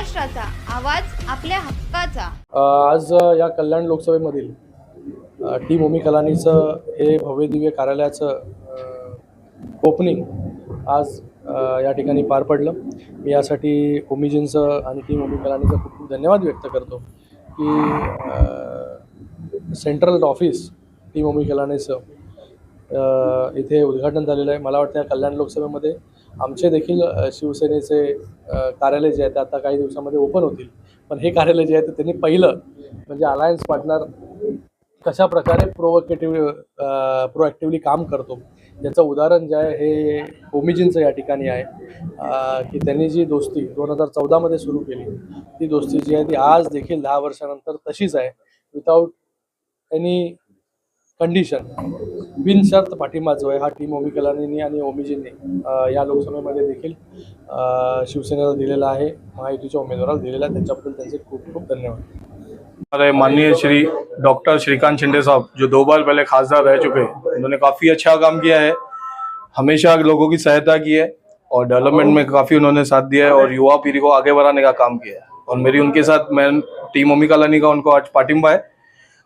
महाराष्ट्राचा आवाज आपल्या हक्काचा। आज या कल्याण लोकसभेमधील टी मोमी कलानीचं हे भव्यदिव्य कार्यालयाचं ओपनिंग आज या ठिकाणी पार पडलं। मी यासाठी ओमीजींचं आणि टी मोमी कलानीचं खूप खूप धन्यवाद व्यक्त करतो की सेंट्रल ऑफिस टी मोमी कलानीचं इथे उद्घाटन झालेलं आहे। मला वाटतं या कल्याण लोकसभेमध्ये आमचे देखील शिवसेनेचे कार्यालय जे आहे ते आता काही दिवसामध्ये ओपन होतील, पण हे कार्यालय जे आहे ते त्यांनी पहिलं म्हणजे अलायन्स पार्टनर कशा प्रकारे प्रोॲक्टिव्हली काम करतो याचं उदाहरण जे आहे हे ओमीजींचं या ठिकाणी आहे की त्यांनी जी दोस्ती 2014मध्ये सुरू केली ती दोस्ती जी आहे ती आज देखील 10 वर्षानंतर तशीच आहे। विदाऊट एनी कंडिशन बिनशर्त पाठिंबा जो आहे हा टी मोमी कलानींनी आणि ओमीजींनी या लोकसभेमध्ये देखील शिवसेनेला दिलेला आहे, महायुतीच्या उमेदवाराला दिलेला आहे। त्यांच्याबद्दल त्यांचे खूप खूप धन्यवाद। हमारे माननीय श्री डॉक्टर श्रीकांत शिंदे साहब जो 2 बार पहले खासदार रह चुके हैं, उन्होंने काफ़ी अच्छा काम किया है, हमेशा लोगों की सहायता की है और डेवलपमेंट में काफ़ी उन्होंने साथ दिया है और युवा पीढ़ी को आगे बढ़ाने का काम किया है। और मेरी उनके साथ मैं टी मोमी कलानी का उनको आज पाठिंबा है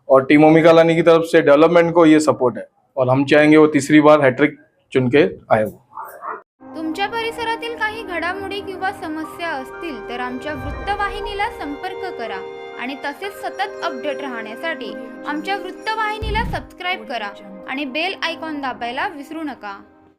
और टी मोमी कलानी की तरफ से डेवलपमेंट को ये सपोर्ट है और हम चाहेंगे वो तीसरी बार हैट्रिक चुन के आए। तुमच्या परिसरातील काही घडामोडी किंवा समस्या असतील तर आमच्या वृत्तवाहिनीला संपर्क करा आणि तसेच सतत अपडेट राहण्यासाठी आमच्या वृत्तवाहिनीला सबस्क्राइब करा आणि बेल आयकॉन दाबायला विसरू नका।